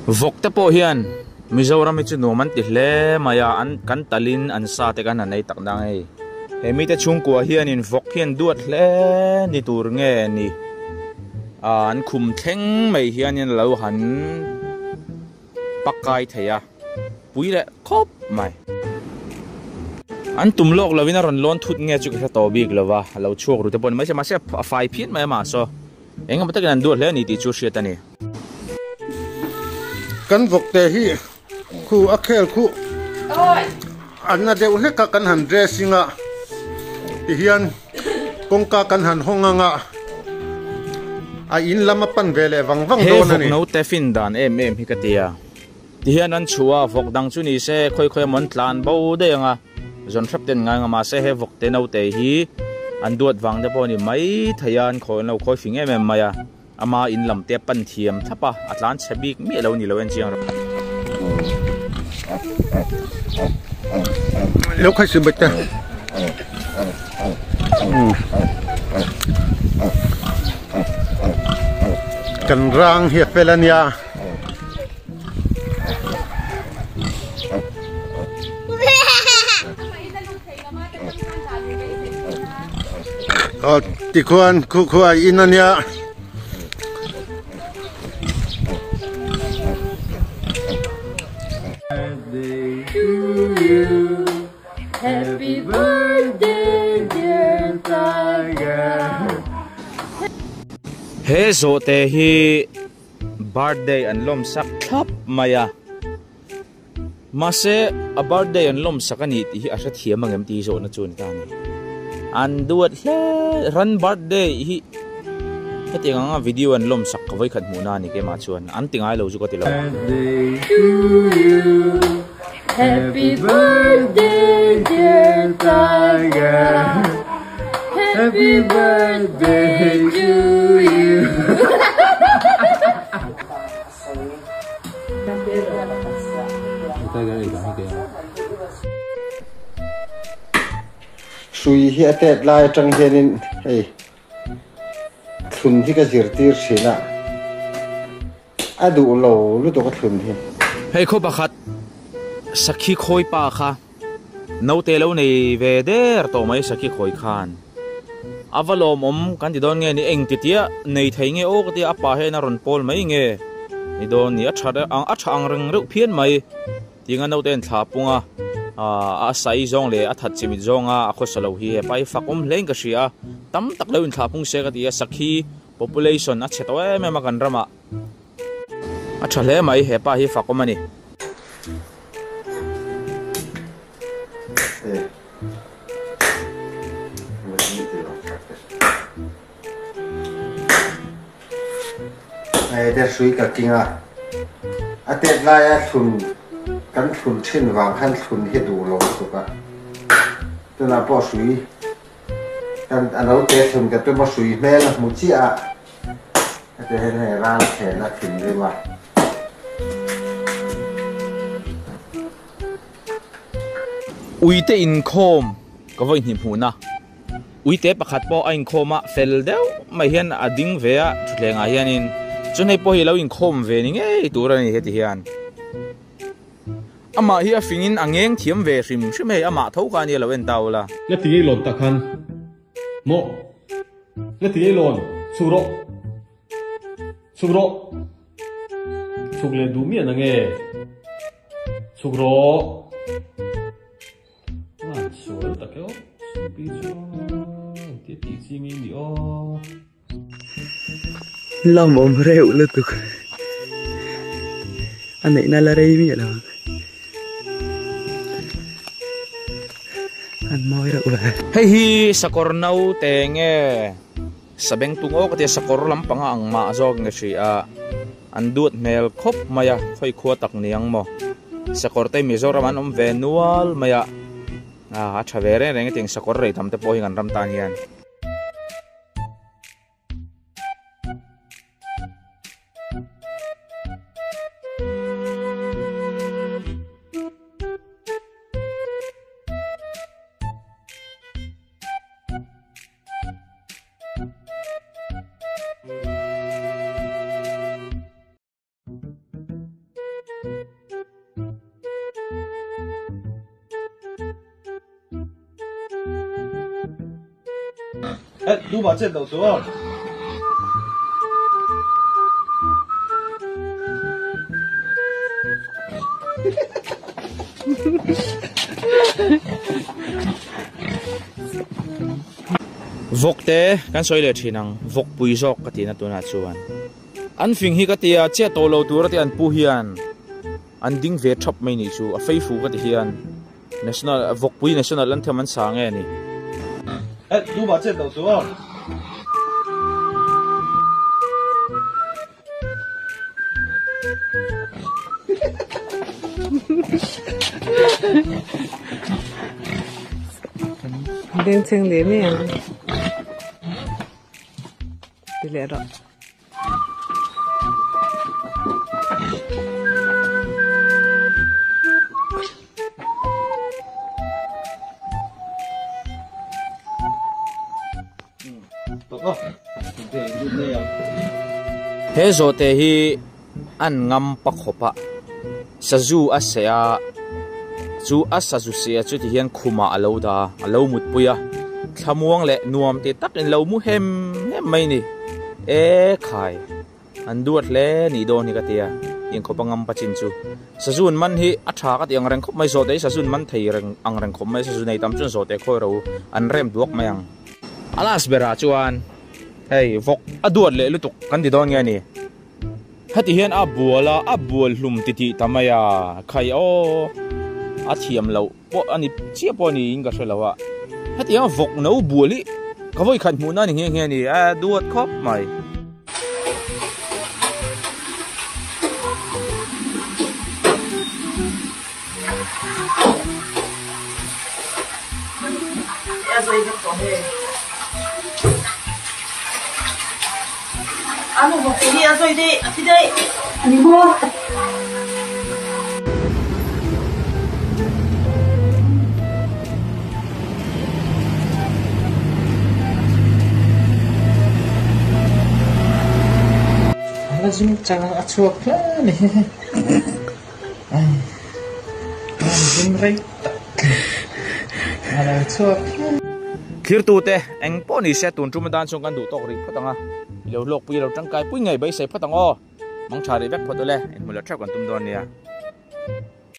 Vawk te po hian Mizo ram chu numan ti hle maya an kan talin an sa te kan anei tak na ngei hemi te chung kwa hian in Vawk hian duat hle ni tur nge ni an khum theng mai hian in lo han pakai theya puile khawp mai an tumlok lovina ron lon thut nge chu ka to big lova lo chuak ru te pon mai se ma se fai phiat mai ma so engam ta kan duat hle ni ti chu hriat ani kan Vawk te hi khu akhel khu anna deu he ka kan han dressinga ti hian kongka kan han honganga a in lama pan vele wang do na ni no te fin dan em hi ka tia ti hian an chua Vawk dang chu ni se khoi mon tlan bo de nga zon thrap ten nga ma se he Vawk te no te hi an duat wang de poni mai thayan khoi no khoi finge mem maya ama in lam te pan thiam thapa atlan chabik mi lo ni lo en chiang lo khai su beta kan rang hi pelania tikuan khu ai inania Happy birthday, dear tiger. he zo te hi birthday an lom sak thap maya mase a birthday an lom sakani ti hi asa thiam angem ti zo na chun ta ni an duat hle ran birthday hi heting anga video an lom sak kawai khat mu na ni ke ma chuan an tingai lo ju ko ti lo Happy birthday, dear tiger. Happy birthday to you. sui hi atet lai tang hianin hey thun hi ka zirtir sina adu lo lu to ka thun hi hei kho pakhat sakhi khoi pa kha no te lo nei ve der to mai sakhi khoi khan avalom om kan ti don nge ni eng ti tia nei thei nge o ka ti apa he na ron pol mai nge ni don ni a thang reng ru phian mai tinga no ten thla punga a sai zong le a that chimi zonga a kho salo hi he pai fakom leng ka sia tam tak lo in thla pung se ka ti sakhi population a chetoe me ma kan rama a thale mai he pa hi fakom ani ai der sui ka kinga atet lai a thun kan thun thin wang khan thun hi du lo su ka tuna po sui kan anau te thun ka tu mo sui mel mu chi a ate he ne ran the na thin le ma uite in khom ka voi hnim huna uite pakhat po a in khoma fel deu mai hian ading ve a thutlenga hianin chunei po hi lo in khom ve ni nge turani heti hian ama hi a fingin angeng thiam ve hrim hrimei ama tho ka ni lo en taula la ti lon takhan mo la ti lon suro sugle du mi anange sugro sual takeo supi jo ti ti singi ni o lòng ôm rêu lư tục anh ấy là đây mi là anh moi rau về hei hi sakor nau te nge sabeng tung ok te sakor lampanga ang ma jog nge si a an duat mel khop maya khoi khua tak niang mo sakor te Mizoram an om venual maya a thavere reng ting sakor rei tam te po hingan ram tan hian du bà chết đầu xuống. Vawk te kan soi le thinang vawk pui jok ka tina tuna chuan an fing hi ka tia che to lo tur ti an pu hian an ding ve thop mai ni chu a feifu ka ti hian national vawk pui national anthem an sang nge ni du ba che do xuống. Đừng chừng đến nè. Đi lẹ rồi. He zo te hi an ngam pa khopa saju asea chu asazu se chu ti hian khuma alo da alo mut puya thamuang le nuam te tak in lo mu hem mai ni e khai an duat le ni do ni ka tia in khopa ngam pa chin chu sajun man hi atha ka ti ang rang khop mai zo te sajun man thei rang ang rang khop mai sajun nei tam chun zo te khoi ro an rem duak mayang alas bera chuan hey vok aduat le lutuk kan di don nge ni hati hian a bual hlum ti ti tamaya khai o a thiam lo po ani chia po ni inga shelawa hati a vok no buali ka voi khan mu na ni nge ni a duat khop mai Ano vok ini aso ide sidai ani mo Lazim jangan acuak lah nih. Lazim rey. Ada acuak. khir tu te eng po ni se tun trum dan chung kan du tok ri phatanga lo lok pui lo tangkai pui ngai bai se phatang o mang thari bek phatole en mula thak kan tum don nia